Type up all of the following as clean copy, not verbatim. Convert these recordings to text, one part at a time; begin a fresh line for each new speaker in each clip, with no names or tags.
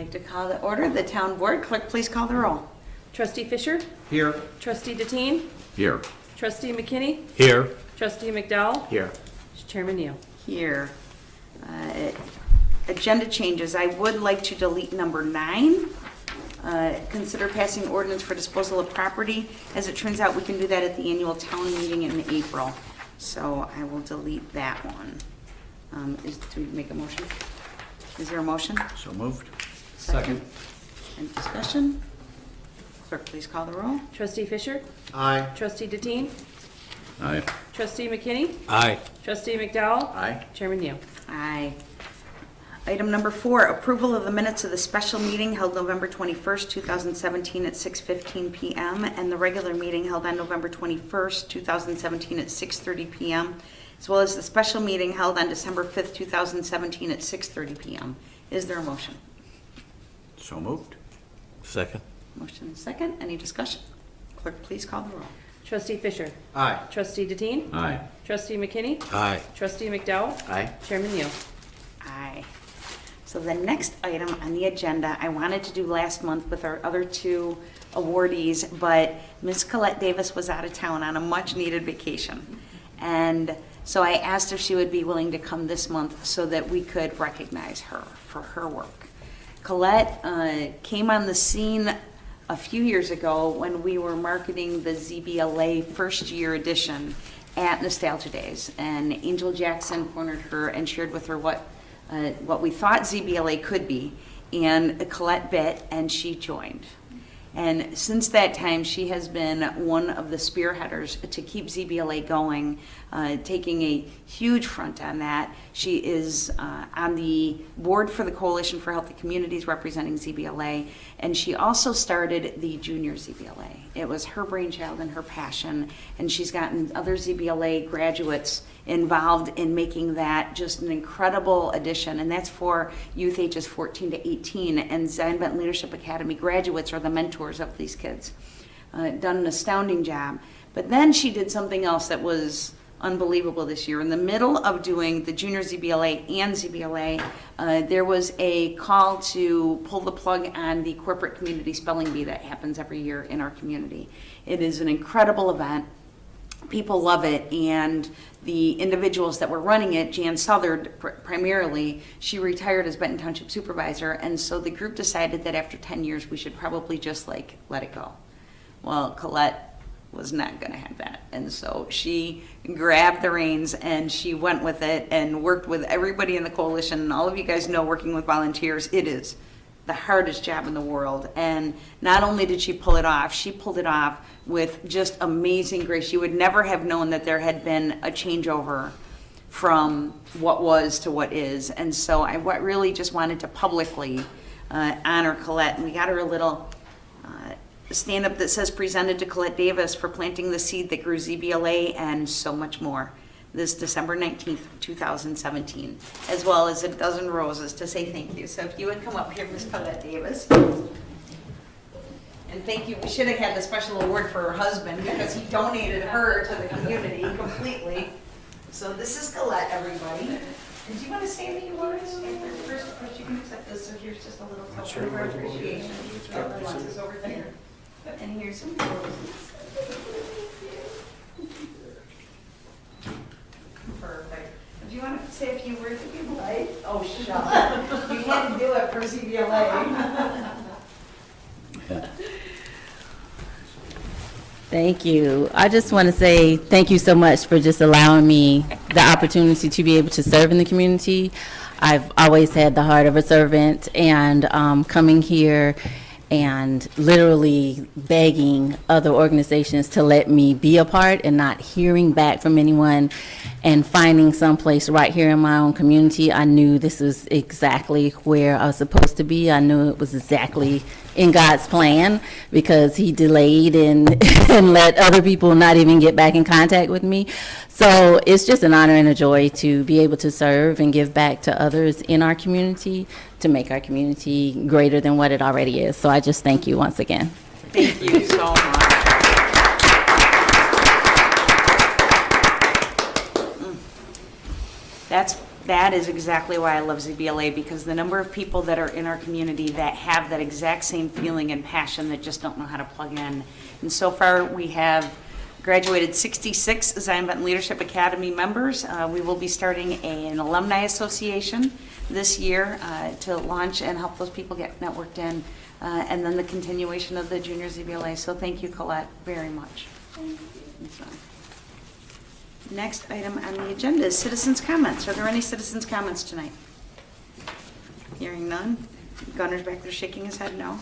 like to call the order. The town board clerk, please call the roll.
Trustee Fisher?
Here.
Trustee Deteen?
Here.
Trustee McKinney?
Here.
Trustee McDowell?
Here.
Chairman Neal?
Here. Agenda changes. I would like to delete number 9. Consider passing ordinance for disposal of property. As it turns out, we can do that at the annual town meeting in April. So I will delete that one. Do we make a motion? Is there a motion?
So moved.
Second. Any discussion? Clerk, please call the roll.
Trustee Fisher?
Aye.
Trustee Deteen?
Aye.
Trustee McKinney?
Aye.
Trustee McDowell?
Aye.
Chairman Neal?
Aye. Item number 4, approval of the minutes of the special meeting held November 21st, 2017 at 6:15 PM and the regular meeting held on November 21st, 2017 at 6:30 PM, as well as the special meeting held on December 5th, 2017 at 6:30 PM. Is there a motion?
So moved. Second.
Motion and second. Any discussion? Clerk, please call the roll.
Trustee Fisher?
Aye.
Trustee Deteen?
Aye.
Trustee McKinney?
Aye.
Trustee McDowell?
Aye.
Chairman Neal?
Aye. So the next item on the agenda, I wanted to do last month with our other 2 awardees, but Ms. Colette Davis was out of town on a much-needed vacation. And so I asked if she would be willing to come this month so that we could recognize her for her work. Colette came on the scene a few years ago when we were marketing the ZBLA first-year edition at Nostalgia Days. And Angel Jackson cornered her and shared with her what we thought ZBLA could be, and Colette bit, and she joined. And since that time, she has been one of the spearheaders to keep ZBLA going, taking a huge front on that. She is on the board for the Coalition for Healthy Communities representing ZBLA, and she also started the Junior ZBLA. It was her brainchild and her passion, and she's gotten other ZBLA graduates involved in making that just an incredible addition, and that's for youth ages 14 to 18, and Zion Benton Leadership Academy graduates are the mentors of these kids. Done an astounding job. But then she did something else that was unbelievable this year. In the middle of doing the Junior ZBLA and ZBLA, there was a call to pull the plug on the corporate community spelling bee that happens every year in our community. It is an incredible event. People love it, and the individuals that were running it, Jan Southard primarily, she retired as Benton Township Supervisor, and so the group decided that after 10 years we should probably just let it go. Well, Colette was not going to have that, and so she grabbed the reins and she went with it and worked with everybody in the coalition. And all of you guys know, working with volunteers, it is the hardest job in the world. And not only did she pull it off, she pulled it off with just amazing grace. You would never have known that there had been a changeover from what was to what is. And so I really just wanted to publicly honor Colette. And we got her a little stand-up that says, "Presented to Colette Davis for planting the seed that grew ZBLA," and so much more, this December 19th, 2017, as well as a dozen roses to say thank you. So if you would come up here, Ms. Colette Davis. And thank you. We should have had the special award for her husband because he donated her to the community completely. So this is Colette, everybody. And do you want to say the awards? First, of course, you can accept this. So here's just a little token of our appreciation. The other ones is over here. And here's some roses. Perfect. Do you want to say a few words if you'd like? Oh, shut up. You had to do it for CBLA.
Thank you. I just want to say thank you so much for just allowing me the opportunity to be able to serve in the community. I've always had the heart of a servant, and coming here and literally begging other organizations to let me be a part and not hearing back from anyone, and finding someplace right here in my own community. I knew this was exactly where I was supposed to be. I knew it was exactly in God's plan, because he delayed and let other people not even get back in contact with me. So it's just an honor and a joy to be able to serve and give back to others in our community, to make our community greater than what it already is. So I just thank you once again.
Thank you so much. That's That is exactly why I love ZBLA, because the number of people that are in our community that have that exact same feeling and passion that just don't know how to plug in. And so far, we have graduated 66 Zion Benton Leadership Academy members. We will be starting an alumni association this year to launch and help those people get networked in, and then the continuation of the junior ZBLA. So thank you, Colette, very much. So, next item on the agenda is citizens' comments. Are there any citizens' comments tonight? Hearing none. Gunner's back there shaking his head no.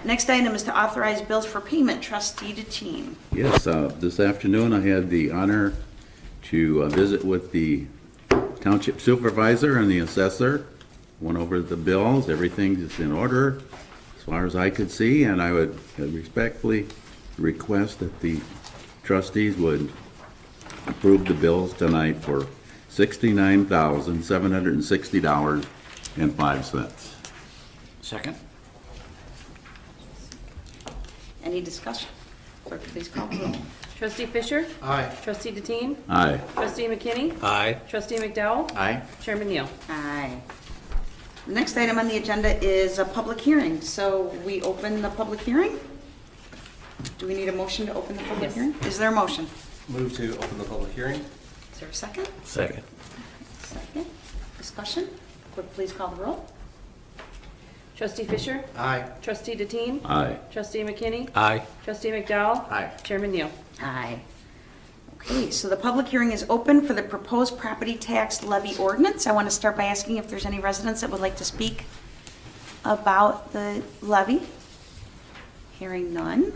Next item is to authorize bills for payment, trustee to team.
Yes, this afternoon I had the honor to visit with the township supervisor and the assessor. Went over the bills, everything is in order as far as I could see, and I would respectfully request that the trustees would approve the bills tonight for $69,760.05.
Second?
Any discussion? Clerk, please call the roll.
Trustee Fisher?
Aye.
Trustee Deteen?
Aye.
Trustee McKinney?
Aye.
Trustee McDowell?
Aye.
Chairman Neal?
Aye. The next item on the agenda is a public hearing. So we open the public hearing? Do we need a motion to open the public
Yes.
hearing? Is there a motion?
Move to open the public hearing.
Is there a second?
Second.
Second. Discussion? Clerk, please call the roll.
Trustee Fisher?
Aye.
Trustee Deteen?
Aye.
Trustee McKinney?
Aye.
Trustee McDowell?
Aye.
Chairman Neal?
Aye. Okay, so the public hearing is open for the proposed property tax levy ordinance. I want to start by asking if there's any residents that would like to speak about the levy. Hearing none.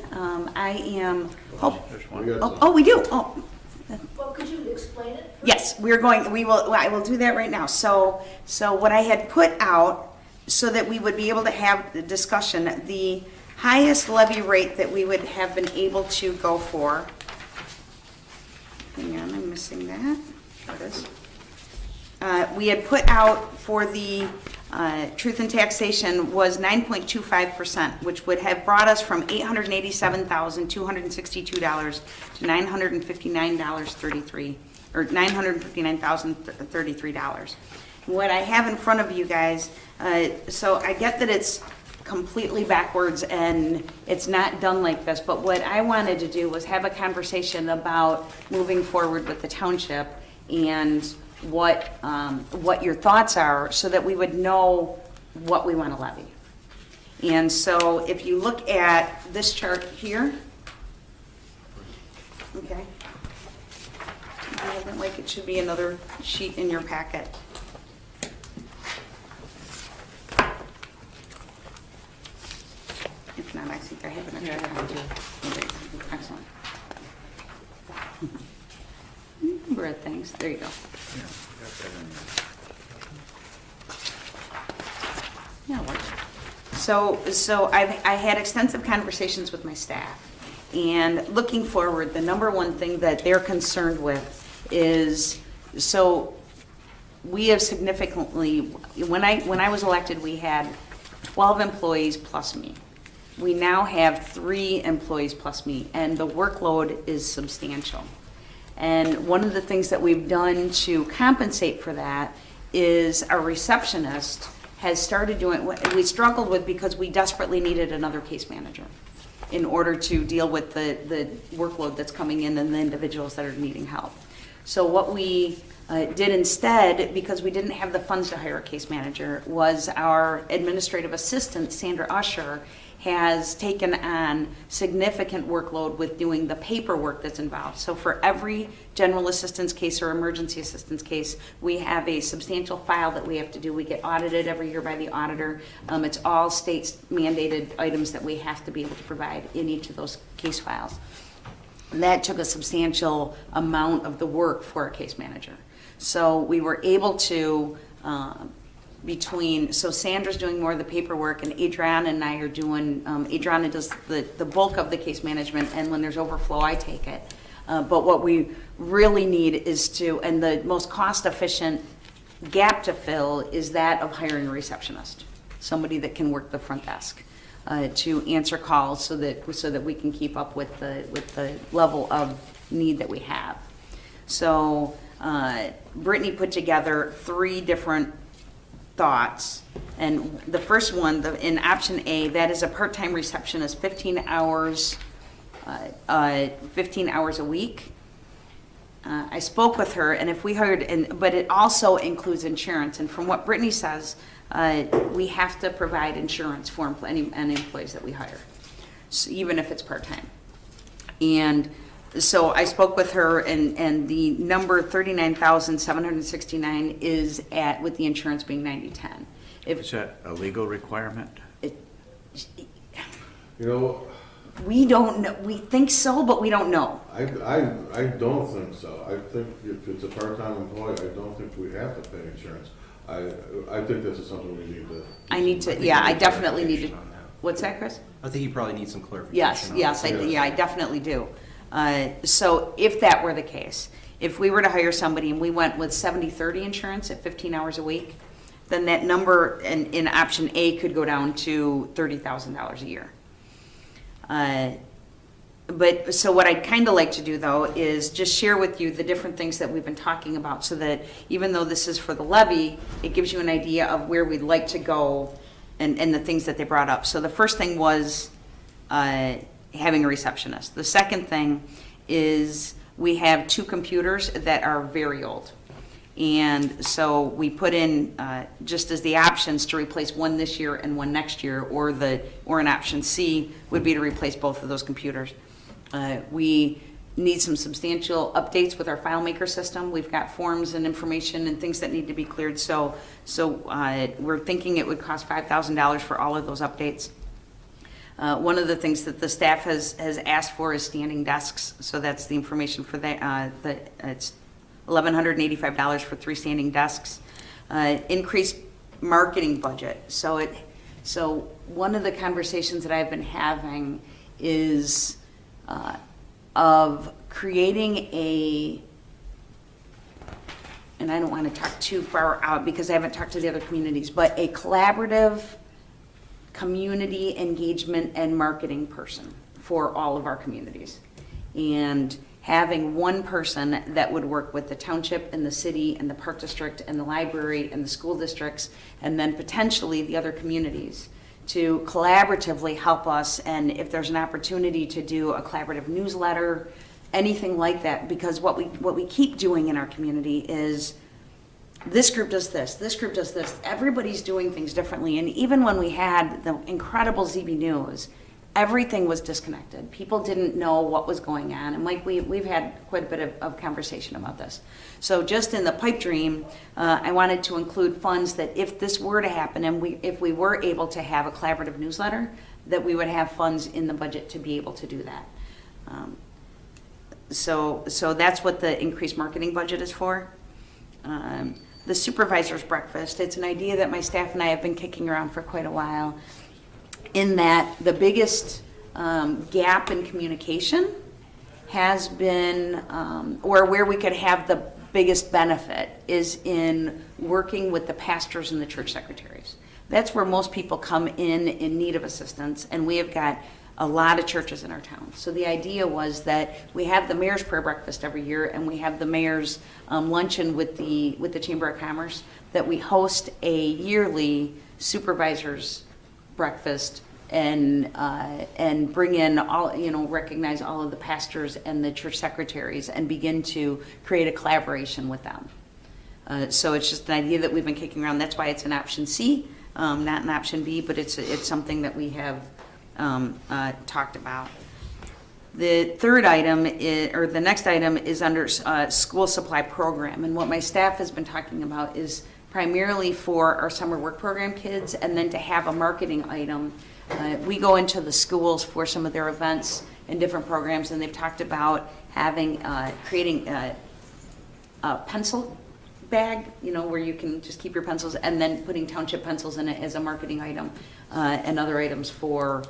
I am,
There's one.
oh, we do. Oh,
Well, could you explain it?
yes, I will do that right now. So what I had put out, so that we would be able to have the discussion, the highest levy rate that we would have been able to go for. Hang on, I'm missing that. There it is. We had put out for the truth and taxation was 9.25%, which would have brought us from $887,262 to $959.33, or $959,033. What I have in front of you guys, so I get that it's completely backwards and it's not done like this, but what I wanted to do was have a conversation about moving forward with the township and what your thoughts are, so that we would know what we want to levy. And so if you look at this chart here, okay, I don't like, it should be another sheet in your packet. If not, I think I have an extra copy. Okay, excellent. Number of things, there you go. Yeah, it works. So I had extensive conversations with my staff, and looking forward, the number one thing that they're concerned with is, so we have significantly, when I was elected, we had 12 employees plus me. We now have 3 employees plus me, and the workload is substantial. And one of the things that we've done to compensate for that is our receptionist has started doing what we struggled with, because we desperately needed another case manager in order to deal with the workload that's coming in and the individuals that are needing help. So what we did instead, because we didn't have the funds to hire a case manager, was our administrative assistant, Sandra Usher, has taken on significant workload with doing the paperwork that's involved. So for every general assistance case or emergency assistance case, we have a substantial file that we have to do. We get audited every year by the auditor. It's all state mandated items that we have to be able to provide in each of those case files. And that took a substantial amount of the work for a case manager. So we were able to, so Sandra's doing more of the paperwork, and Adriana and I are doing, Adriana does the bulk of the case management, and when there's overflow, I take it. But what we really need is to, and the most cost-efficient gap to fill is that of hiring a receptionist, somebody that can work the front desk, to answer calls so that we can keep up with the level of need that we have. So Brittany put together 3 different thoughts. And the first one, in option A, that is a part-time receptionist, 15 hours a week. I spoke with her, and if we hired, but it also includes insurance. And from what Brittany says, we have to provide insurance for any employees that we hire, so even if it's part-time. And so I spoke with her, and the number 39,769 is with the insurance being 90/10.
Is that a legal requirement?
You know,
We don't know, we think so, but we don't know.
I don't think so. I think if it's a part-time employee, I don't think we have to pay insurance. I think this is something we need to.
I definitely need to.
Clarification on that.
What's that, Chris?
I think you probably need some clarification.
Yes,
on
yes,
that.
I definitely do. So if that were the case, if we were to hire somebody and we went with 70/30 insurance at 15 hours a week, then that number in option A could go down to $30,000 a year. But so what I'd kind of like to do though is just share with you the different things that we've been talking about, so that even though this is for the levy, it gives you an idea of where we'd like to go and the things that they brought up. So the first thing was having a receptionist. The second thing is we have 2 computers that are very old. And so we put in just as the options to replace one this year and one next year, or an option C would be to replace both of those computers. We need some substantial updates with our FileMaker system. We've got forms and information and things that need to be cleared. So we're thinking it would cost $5,000 for all of those updates. One of the things that the staff has asked for is standing desks. So that's the information for that. It's $1,185 for 3 standing desks. Increased marketing budget. So one of the conversations that I've been having is of creating and I don't want to talk too far out because I haven't talked to the other communities, but a collaborative community engagement and marketing person for all of our communities. And having one person that would work with the township and the city and the park district and the library and the school districts, and then potentially the other communities, to collaboratively help us. And if there's an opportunity to do a collaborative newsletter, anything like that, because what we keep doing in our community is this group does this group does this. Everybody's doing things differently. And even when we had the incredible ZB News, everything was disconnected. People didn't know what was going on. And Mike, we've had quite a bit of conversation about this. So just in the pipe dream, I wanted to include funds that if this were to happen and if we were able to have a collaborative newsletter, that we would have funds in the budget to be able to do that. So that's what the increased marketing budget is for. The supervisor's breakfast, it's an idea that my staff and I have been kicking around for quite a while, in that the biggest gap in communication has been, or where we could have the biggest benefit, is in working with the pastors and the church secretaries. That's where most people come in need of assistance, and we have got a lot of churches in our town. So the idea was that we have the mayor's prayer breakfast every year, and we have the mayor's luncheon with the Chamber of Commerce, that we host a yearly supervisor's breakfast and bring in all, recognize all of the pastors and the church secretaries and begin to create a collaboration with them. So it's just an idea that we've been kicking around. That's why it's an option C, not an option B, but it's something that we have talked about. The third item the next item is under school supply program. And what my staff has been talking about is primarily for our summer work program kids, and then to have a marketing item. We go into the schools for some of their events and different programs, and they've talked about creating a pencil bag, where you can just keep your pencils, and then putting township pencils in it as a marketing item, and other items for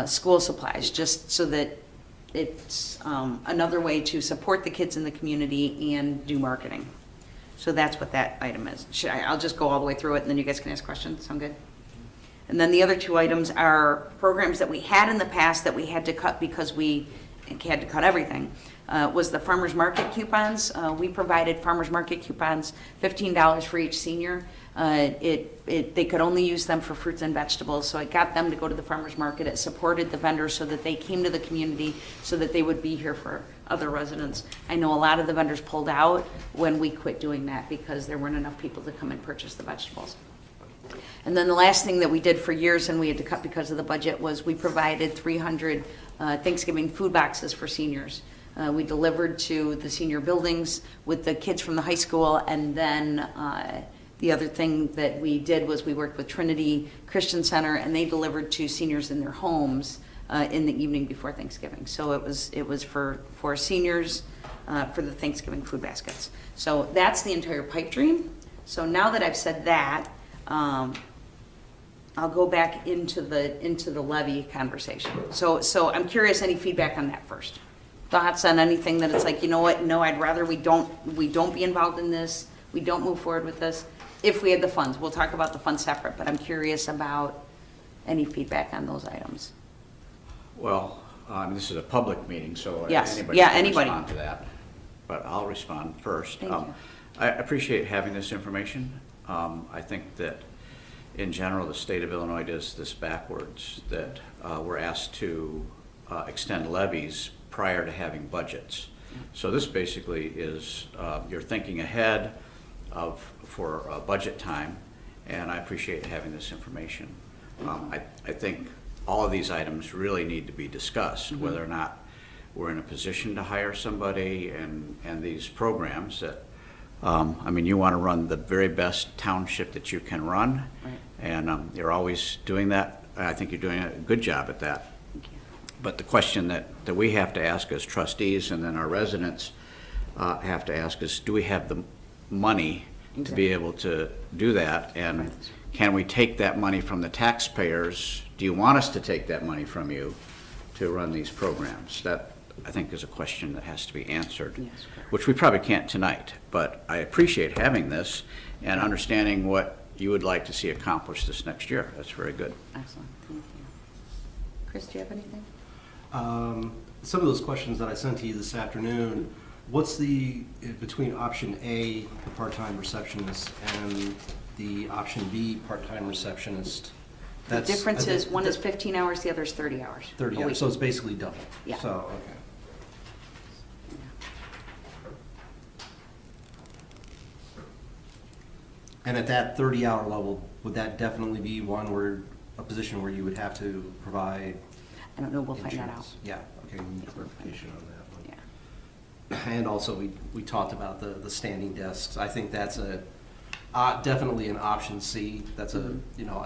school supplies, just so that it's another way to support the kids in the community and do marketing. So that's what that item is. I'll just go all the way through it, and then you guys can ask questions. Sound good? And then the other 2 items are programs that we had in the past that we had to cut because we had to cut everything, was the farmer's market coupons. We provided farmer's market coupons, $15 for each senior. They could only use them for fruits and vegetables, so it got them to go to the farmer's market. It supported the vendors so that they came to the community, so that they would be here for other residents. I know a lot of the vendors pulled out when we quit doing that because there weren't enough people to come and purchase the vegetables. And then the last thing that we did for years, and we had to cut because of the budget, was we provided 300 Thanksgiving food boxes for seniors. We delivered to the senior buildings with the kids from the high school, and then the other thing that we did was we worked with Trinity Christian Center, and they delivered to seniors in their homes in the evening before Thanksgiving. So it was for seniors for the Thanksgiving food baskets. So that's the entire pipe dream. So now that I've said that, I'll go back into the levy conversation. So I'm curious, any feedback on that first? Thoughts on anything that it's like, you know what, no, I'd rather we don't be involved in this, we don't move forward with this, if we had the funds. We'll talk about the funds separate, but I'm curious about any feedback on those items.
Well, this is a public meeting, so
Yes.
anybody
Yeah,
can
anybody.
respond to that. But I'll respond first.
Thank you.
I appreciate having this information. I think that in general, the state of Illinois does this backwards, that we're asked to extend levies prior to having budgets. So this basically is, you're thinking ahead for budget time, and I appreciate having this information. I think all of these items really need to be discussed, whether or not we're in a position to hire somebody, and these programs that, I mean, you want to run the very best township that you can run,
Right.
and you're always doing that. I think you're doing a good job at that.
Thank you.
But the question that we have to ask as trustees, and then our residents have to ask is, do we have the money to be able to do that? And
Right.
can we take that money from the taxpayers? Do you want us to take that money from you to run these programs? That, I think, is a question that has to be answered,
Yes, correct.
which we probably can't tonight. But I appreciate having this and understanding what you would like to see accomplished this next year. That's very good.
Excellent, thank you. Chris, do you have anything?
Some of those questions that I sent to you this afternoon, what's the, between option A, the part-time receptionist, and the option B, part-time receptionist?
The
That's-
difference
I
is
think
one is 15 hours, the other is 30 hours.
30
a
hours,
week.
so it's basically double.
Yeah.
So, okay. And at that 30-hour level, would that definitely be one where, a position where you would have to provide
I don't know, we'll find that out.
insurance? Yeah, okay, we need clarification on that one.
Yeah.
And also, we talked about the standing desks. I think that's definitely an option C. That's a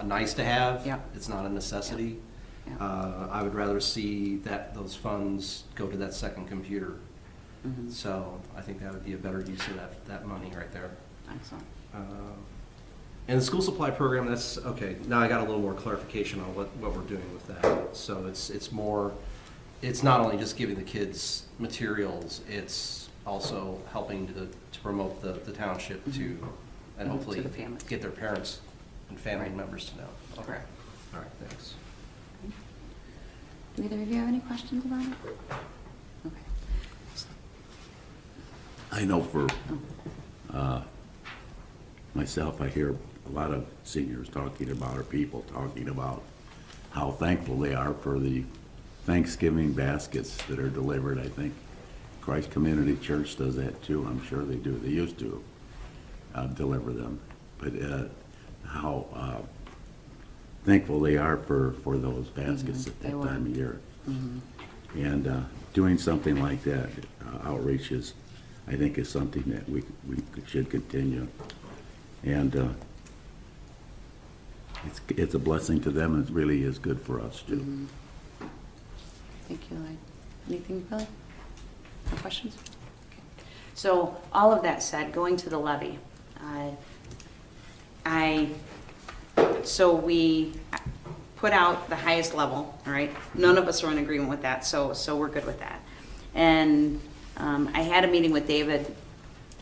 nice to have.
Yeah.
It's not a necessity.
Yeah.
I would rather see those funds go to that second computer.
Mhm.
So I think that would be a better use of that money right there.
Excellent.
And the school supply program, that's, okay, now I got a little more clarification on what we're doing with that. So it's more, it's not only just giving the kids materials, it's also helping to promote the township to, and
To
hopefully
the families.
get their parents and family
Right.
members to know. Okay.
Correct.
All right, thanks.
Do either of you have any questions about it? Okay.
I know for myself, I hear a lot of seniors talking about, or people talking about how thankful they are for the Thanksgiving baskets that are delivered. I think Christ Community Church does that too. I'm sure they do. They used to deliver them. But how thankful they are for those baskets at
they
that
were.
time of year. And doing something like that, outreach is, I think, is something that we should continue. And it's a blessing to them, and it really is good for us too.
Thank you, Lloyd. Anything, Billy? No questions? Okay. So, all of that said, going to the levy, so we put out the highest level, all right? None of us are in agreement with that, so we're good with that. And I had a meeting with David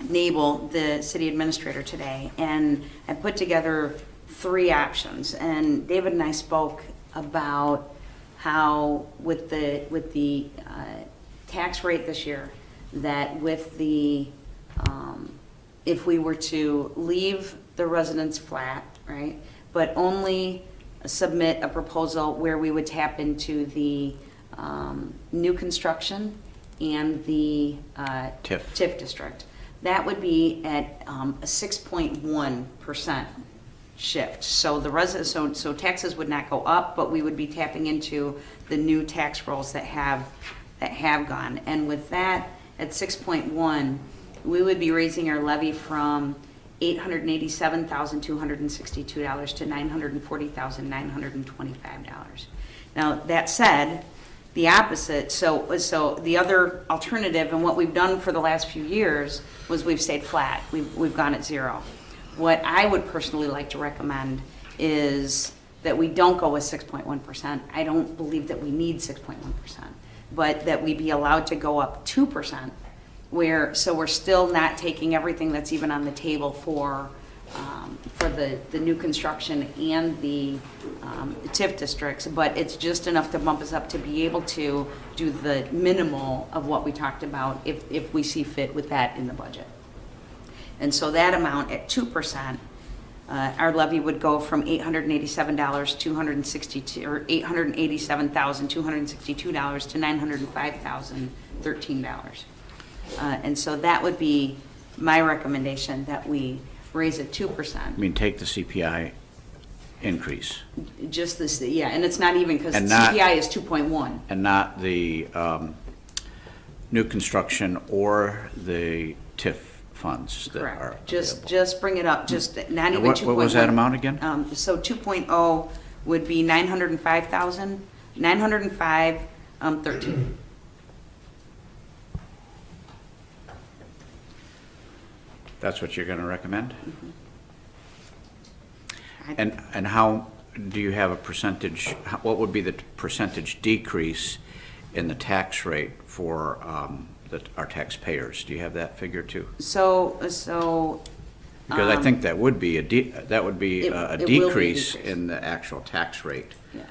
Nabel, the city administrator, today, and I put together 3 options. And David and I spoke about how with the tax rate this year, that with the, if we were to leave the residents flat, right, but only submit a proposal where we would tap into the new construction and the TIF district, that would be at a 6.1% shift. So so taxes would not go up, but we would be tapping into the new tax rolls that have gone. And with that, at 6.1, we would be raising our levy from $887,262 to $940,925. Now, that said, the opposite, so the other alternative, and what we've done for the last few years, was we've stayed flat. We've gone at zero. What I would personally like to recommend is that we don't go with 6.1%. I don't believe that we need 6.1%, but that we be allowed to go up 2%, so we're still not taking everything that's even on the table for the new construction and the TIF districts, but it's just enough to bump us up to be able to do the minimal of what we talked about if we see fit with that in the budget. And so that amount at 2%, our levy would go from $887,262 to $905,013. And so that would be my recommendation, that we raise it 2%.
I mean, take the CPI increase
Just this, yeah, and it's not even, because
And not-
CPI is 2.1.
and not the new construction or the TIF funds that are
Correct.
available.
Just bring it up, just not
And
even 2.1.
what was that amount again?
So 2.0 would be 905,000, 905,13.
That's what you're going to recommend?
I-
And how, do you have a percentage, what would be the percentage decrease in the tax rate for our taxpayers? Do you have that figure too?
So,
Because I think that would be a
it will be a
decrease
decrease.
in the actual tax rate
yeah.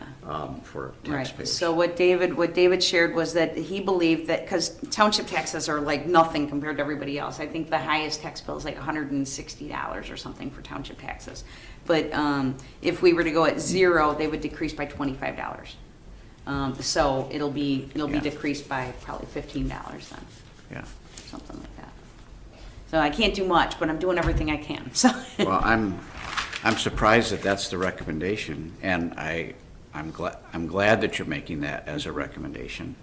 for
Right,
taxpayers.
so what David shared was that he believed that, because township taxes are like nothing compared to everybody else. I think the highest tax bill is like $160 or something for township taxes. But if we were to go at zero, they would decrease by $25. So it'll be
Yeah.
decreased by probably $15 then,
Yeah.
something like that. So I can't do much, but I'm doing everything I can, so.
Well, I'm surprised that that's the recommendation, and I'm glad that you're making that as a recommendation,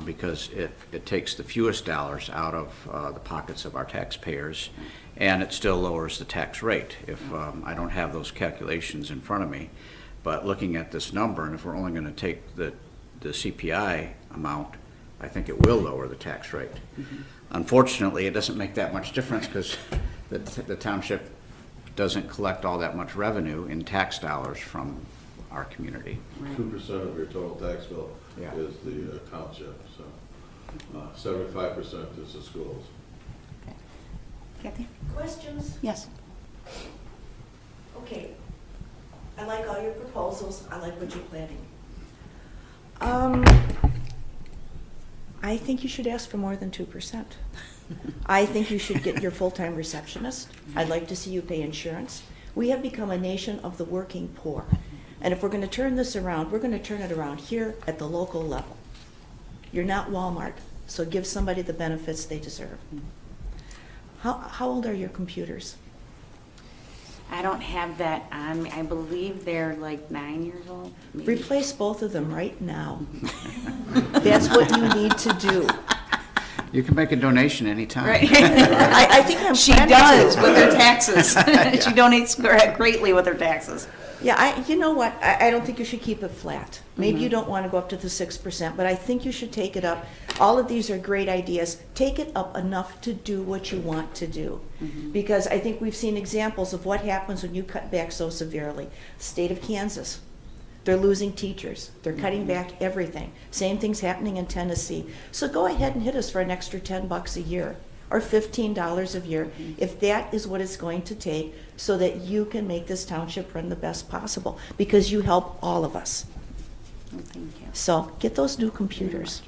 because it takes the fewest dollars out of the pockets of our taxpayers, and it still lowers the tax rate. If I don't have those calculations in front of me, but looking at this number, and if we're only going to take the CPI amount, I think it will lower the tax rate. Unfortunately, it doesn't make that much difference, because the township doesn't collect all that much revenue in tax dollars from our community.
2% of your total tax bill
Yeah.
is the township, so 75% is the schools.
Kathy?
Questions?
Yes.
Okay. I like all your proposals. I like what you're planning.
I think you should ask for more than 2%. I think you should get your full-time receptionist. I'd like to see you pay insurance. We have become a nation of the working poor. And if we're going to turn this around, we're going to turn it around here at the local level. You're not Walmart, so give somebody the benefits they deserve. How old are your computers?
I don't have that on me. I believe they're like 9 years old. maybe.
Replace both of them right now. That's what you need to do.
You can make a donation anytime.
Right.
I think I'm
She
planning
does
to.
with her taxes. She donates greatly with her taxes.
Yeah, you know what, I don't think you should keep it flat. Maybe you don't want to go up to the 6%, but I think you should take it up. All of these are great ideas. Take it up enough to do what you want to do. Because I think we've seen examples of what happens when you cut back so severely. State of Kansas, they're losing teachers. They're cutting back everything. Same thing's happening in Tennessee. So go ahead and hit us for an extra $10 a year or $15 a year, if that is what it's going to take, so that you can make this township run the best possible, because you help all of us.
Well, thank you.
So get those new computers.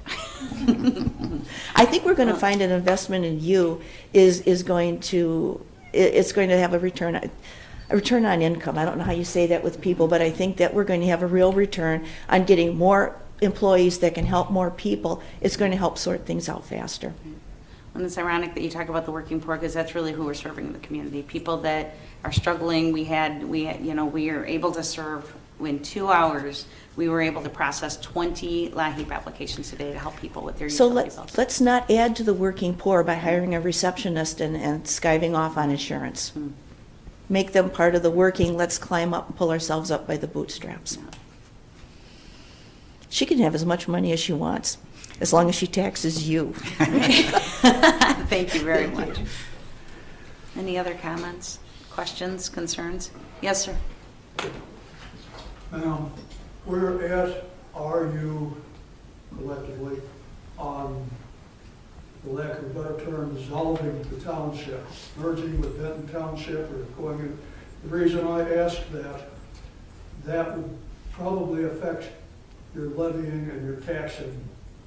I think we're going to find an investment in you is going to, it's going to have a return on income. I don't know how you say that with people, but I think that we're going to have a real return on getting more employees that can help more people. It's going to help sort things out faster.
And it's ironic that you talk about the working poor, because that's really who we're serving in the community. People that are struggling, we are able to serve, in 2 hours, we were able to process 20 LAHEAP applications today to help people with their
So
utility bills.
let's not add to the working poor by hiring a receptionist and skiving off on insurance. Make them part of the working, let's climb up and pull ourselves up by the bootstraps. She can have as much money as she wants, as long as she taxes you.
Thank you very much. Any other comments, questions, concerns? Yes, sir.
Where at are you collectively on, for lack of a better term, dissolving the township, merging with Benton Township or going in? The reason I ask that would probably affect your levying and your taxing,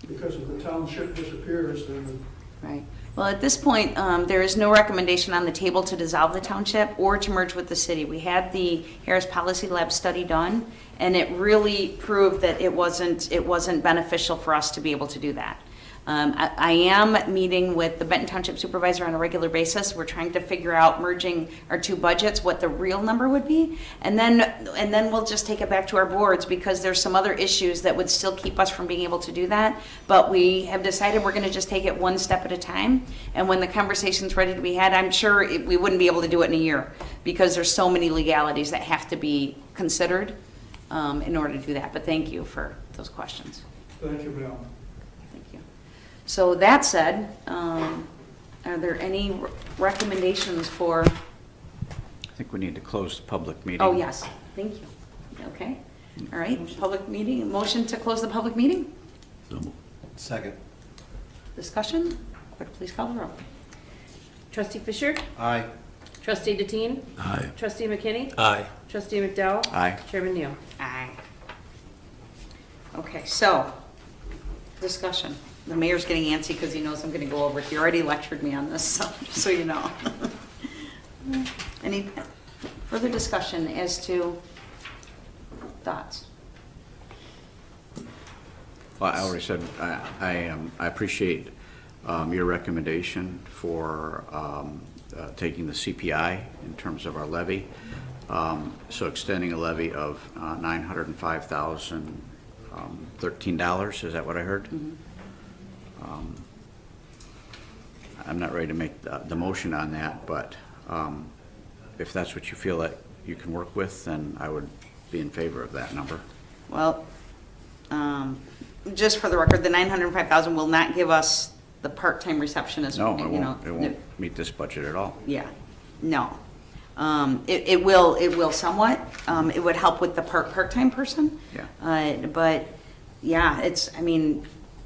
because if the township disappears, then
Right. Well, at this point, there is no recommendation on the table to dissolve the township or to merge with the city. We had the Harris Policy Lab study done, and it really proved that it wasn't beneficial for us to be able to do that. I am meeting with the Benton Township Supervisor on a regular basis. We're trying to figure out, merging our two budgets, what the real number would be. And then we'll just take it back to our boards, because there's some other issues that would still keep us from being able to do that. But we have decided we're gonna just take it one step at a time. And when the conversation's ready to be had, I'm sure we wouldn't be able to do it in a year, because there's so many legalities that have to be considered in order to do that. But thank you for those questions.
thank you, ma'am.
Thank you. So that said, are there any recommendations for,
I think we need to close the public meeting.
oh, yes, thank you. Okay, all right, public meeting, motion to close the public meeting?
So,
Second.
Discussion? Clerk, please call the roll.
Trustee Fisher?
Aye.
Trustee Deteen?
aye.
Trustee McKinney?
Aye.
Trustee McDowell?
Aye.
Chairman Neal?
Aye. Okay, so, discussion. The mayor's getting antsy because he knows I'm gonna go over it. He already lectured me on this, so you know. Any further discussion as to thoughts?
Well, I already said, I appreciate your recommendation for taking the CPI in terms of our levy. So extending a levy of $905,013, is that what I heard? I'm not ready to make the motion on that, but if that's what you feel that you can work with, then I would be in favor of that number.
Well, just for the record, the 905,000 will not give us the part-time receptionist.
No, it
you know,
won't, it won't meet this budget at all.
Yeah, no. It will somewhat. It would help with the part-time person.
Yeah.
But, yeah,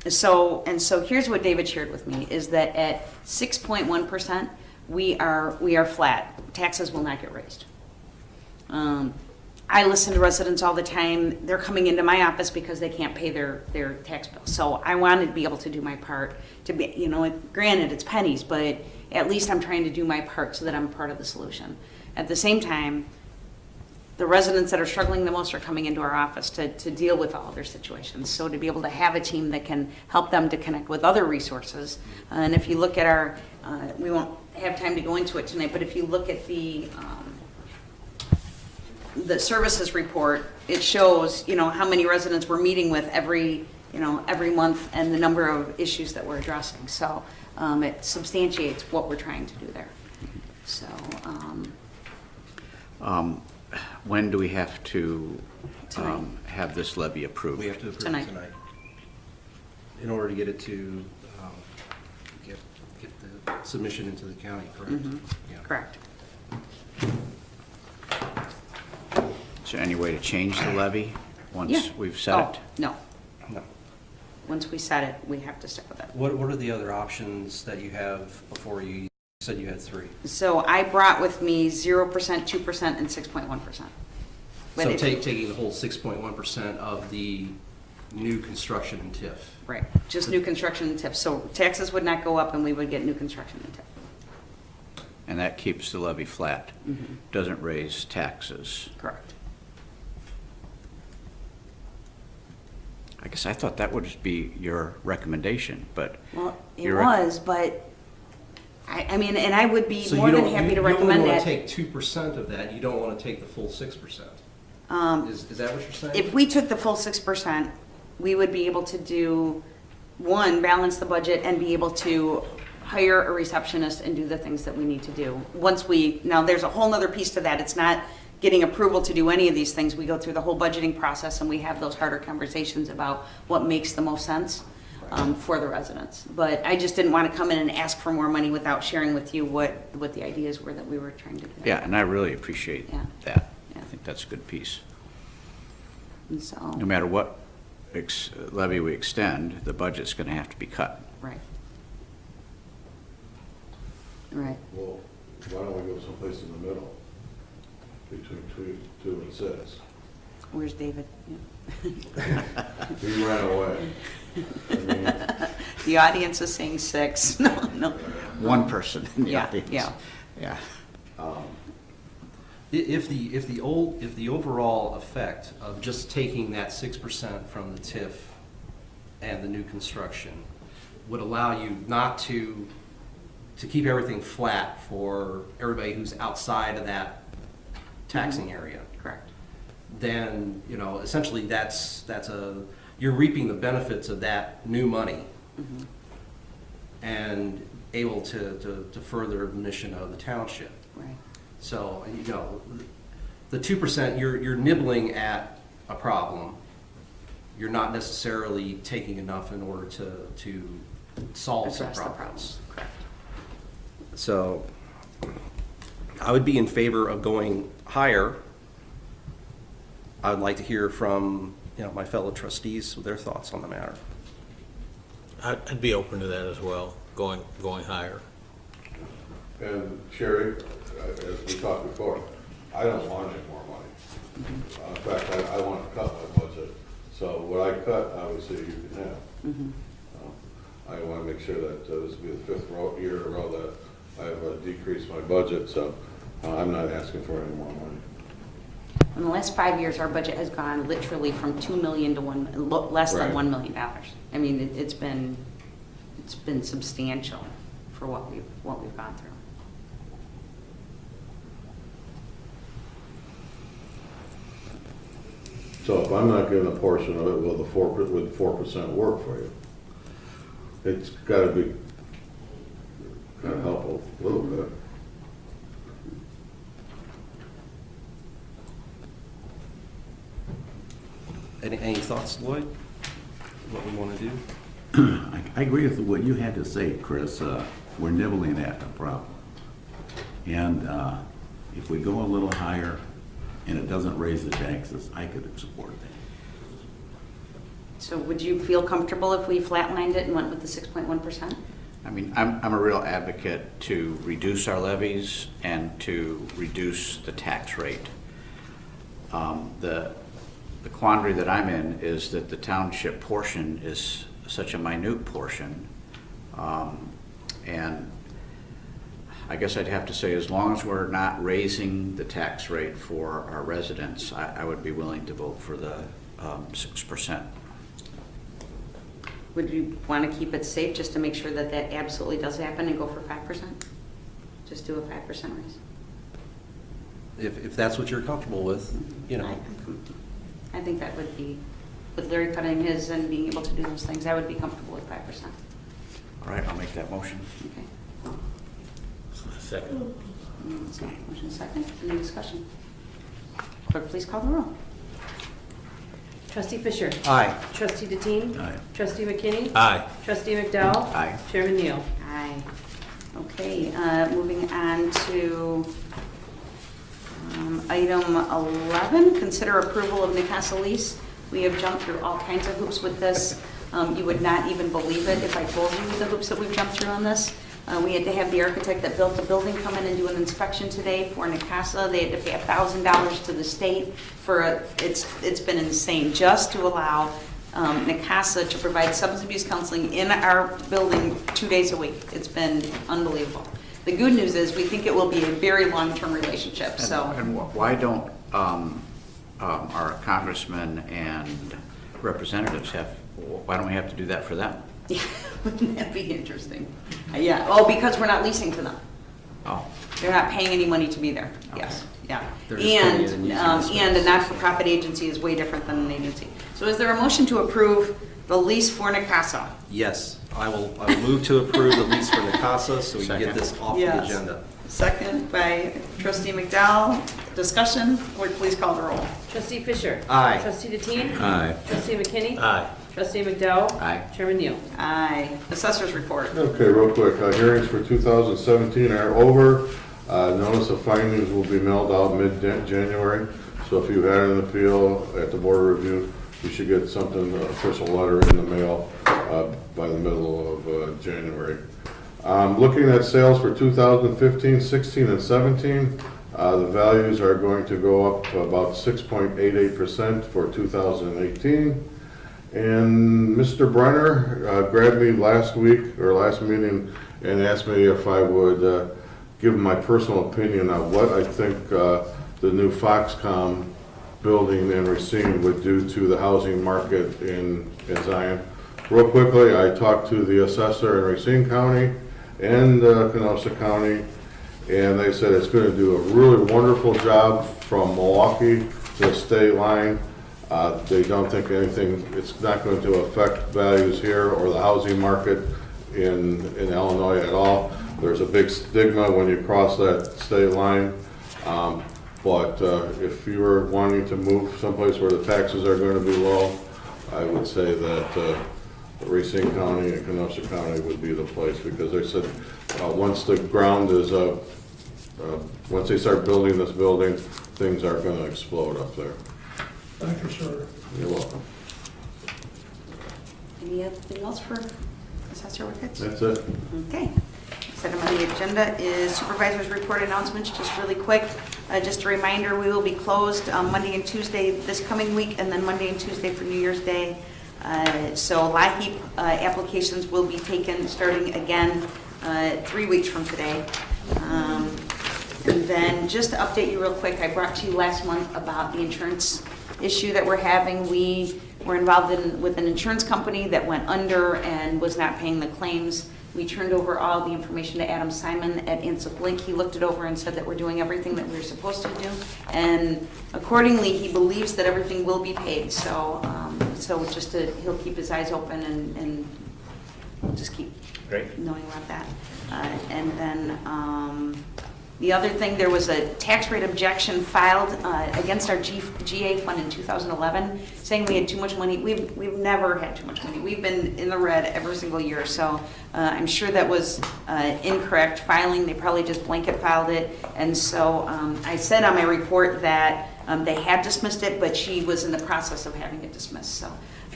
so here's what David shared with me, is that at 6.1%, we are flat. Taxes will not get raised. I listen to residents all the time. They're coming into my office because they can't pay their tax bill. So I wanted to be able to do my part to be, granted, it's pennies, but at least I'm trying to do my part so that I'm part of the solution. At the same time, the residents that are struggling the most are coming into our office to deal with all of their situations. So to be able to have a team that can help them to connect with other resources. And if you look at our, we won't have time to go into it tonight, but if you look at the services report, it shows, how many residents we're meeting with every month and the number of issues that we're addressing. So it substantiates what we're trying to do there. So,
When do we have to
Tonight.
have this levy approved?
We have to approve
Tonight.
it tonight. In order to get it to, get the submission into the county, correct? Yeah.
correct.
Is there any way to change the levy
Yeah.
once we've set it?
No.
No.
Once we set it, we have to stick with it.
What are the other options that you have before you said you had three?
So I brought with me 0%, 2%, and 6.1%. But
So
if-
taking the whole 6.1% of the new construction and TIF.
Right, just new construction and TIF. So taxes would not go up and we would get new construction and TIF.
And that keeps the levy flat, doesn't raise taxes.
Correct.
I guess I thought that would just be your recommendation, but
Well, it
You're
was, but I mean, and I would be
So
more
you
than
don't,
happy to
you only
recommend
want
that.
to take 2% of that, you don't want to take the full 6%. Is that what you're saying?
If we took the full 6%, we would be able to do, one, balance the budget and be able to hire a receptionist and do the things that we need to do. Now there's a whole nother piece to that. It's not getting approval to do any of these things. We go through the whole budgeting process and we have those harder conversations about what makes the most sense for the residents. But I just didn't want to come in and ask for more money without sharing with you what the ideas were that we were trying to do.
yeah, and I really appreciate
Yeah.
that.
Yeah.
I think that's a good piece.
And so,
No matter what levy we extend, the budget's going to have to be cut.
right. Right.
Well, why don't we go someplace in the middle, between 2 and 6?
Where's David? Yeah.
He ran away. I mean,
The audience is saying 6. No, no.
One person in the
Yeah,
audience.
yeah.
Yeah.
If the overall effect of just taking that 6% from the TIF and the new construction would allow you not to keep everything flat for everybody who's outside of that taxing area,
Correct.
then, essentially you're reaping the benefits of that new money and able to further the mission of the township.
Right.
So, the 2%, you're nibbling at a problem. You're not necessarily taking enough in order to solve some
Address the
problems.
problems. Correct.
So, I would be in favor of going higher. I would like to hear from, my fellow trustees, their thoughts on the matter.
I'd be open to that as well, going higher.
And Sherry, as we talked before, I don't want any more money. In fact, I want to cut my budget. So what I cut, obviously, you can have. I want to make sure that this will be the 5th year in a row that I've decreased my budget, so I'm not asking for any more money.
In the last 5 years, our budget has gone literally from $2 million to less than
Right.
$1 million. I mean, it's been substantial for what we've gone through.
So if I'm not getting a portion of it, will the 4% work for you? It's got to be, kind of help a little bit.
Any thoughts, Lloyd? What we want to do?
I agree with what you had to say, Chris. We're nibbling at the problem. And if we go a little higher and it doesn't raise the taxes, I could support that.
So would you feel comfortable if we flatlined it and went with the 6.1%?
I mean, I'm a real advocate to reduce our levies and to reduce the tax rate. The quandary that I'm in is that the township portion is such a minute portion. And I guess I'd have to say, as long as we're not raising the tax rate for our residents, I would be willing to vote for the 6%.
Would you want to keep it safe just to make sure that that absolutely does happen and go for 5%? Just do a 5% raise?
If that's what you're comfortable with,
I think that would be, with Larry cutting his and being able to do those things, I would be comfortable with 5%.
All right, I'll make that motion.
Okay.
Second.
Motion second. Any discussion? Clerk, please call the roll.
Trustee Fisher.
Aye.
Trustee Deteen.
Aye.
Trustee McKinney.
Aye.
Trustee McDowell.
Aye.
Chairman Neal.
Aye. Okay, moving on to item 11, consider approval of Nacasa lease. We have jumped through all kinds of hoops with this. You would not even believe it if I told you the hoops that we've jumped through on this. We had to have the architect that built the building come in and do an inspection today for Nacasa. They had to pay $1,000 to the state for it's been insane just to allow NACASA to provide substance abuse counseling in our building 2 days a week. It's been unbelievable. The good news is we think it will be a very long-term relationship, so.
And why don't our congressmen and representatives why don't we have to do that for them?
Yeah, wouldn't that be interesting? Yeah, oh, because we're not leasing to them.
Oh,
They're not paying any money to be there, yes, yeah.
They're just coming in and using the space.
And a not-for-profit agency is way different than an agency. So is there a motion to approve the lease for NACASA?
Yes, I will move to approve the lease for Nakasa so we can get
Second.
this off the
Yes.
agenda.
Second by trustee McDowell. Discussion, would please call the roll.
Trustee Fisher.
Aye.
Trustee Deteen.
Aye.
Trustee McKinney.
Aye.
Trustee McDowell.
Aye.
Chairman Neal.
Aye. Assessors report.
Okay, real quick, hearings for 2017 are over. Notice of findings will be mailed out mid-January. So if you had an appeal at the board of review, you should get something, an official letter in the mail by the middle of January. Looking at sales for 2015, 16, and 17, the values are going to go up about 6.88% for 2018. And Mr. Brenner grabbed me last week, or last meeting, and asked me if I would give him my personal opinion on what I think the new Foxconn building in Racine would do to the housing market in Zion. Real quickly, I talked to the assessor in Racine County and Kenosha County, and they said it's going to do a really wonderful job from Milwaukee to the state line. They don't think it's not going to affect values here or the housing market in Illinois at all. There's a big stigma when you cross that state line. But if you were wanting to move someplace where the taxes are going to be low, I would say that Racine County and Kenosha County would be the place, because they said once the ground is up, once they start building this building, things are going to explode up there.
Thank you, sir.
You're welcome.
Anything else for Assessor Wickets?
That's it.
Okay. Next item on the agenda is supervisor's report announcements, just really quick. Just a reminder, we will be closed Monday and Tuesday this coming week, and then Monday and Tuesday for New Year's Day. So LIHEAP applications will be taken starting again 3 weeks from today. And then just to update you real quick, I brought to you last month about the insurance issue that we're having. We were involved with an insurance company that went under and was not paying the claims. We turned over all the information to Adam Simon at Ansip Link. He looked it over and said that we're doing everything that we're supposed to do. And accordingly, he believes that everything will be paid. So, he'll keep his eyes open and we'll just keep knowing about that. And then the other thing, there was a tax rate objection filed against our GA fund in 2011, saying we had too much money. We've never had too much money. We've been in the red every single year. So I'm sure that was incorrect filing. They probably just blanket filed it. And so I said on my report that they had dismissed it, but she was in the process of having it dismissed. So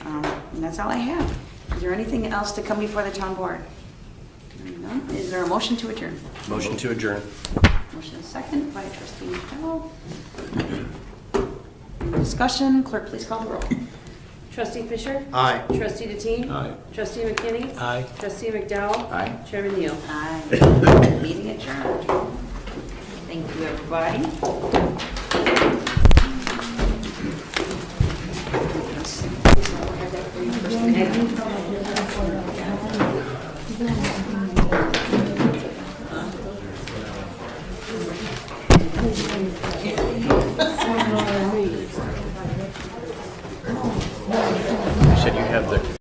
and that's all I have. Is there anything else to come before the town board? No? Is there a motion to adjourn?
Motion to adjourn.
Motion is second by trustee McDowell. Any discussion? Clerk, please call the roll.
Trustee Fisher.
Aye.
Trustee Deteen.
Aye.
Trustee McKinney.
Aye.
Trustee McDowell.
Aye.
Chairman Neal.
Aye. Meeting adjourned. Thank you, everybody.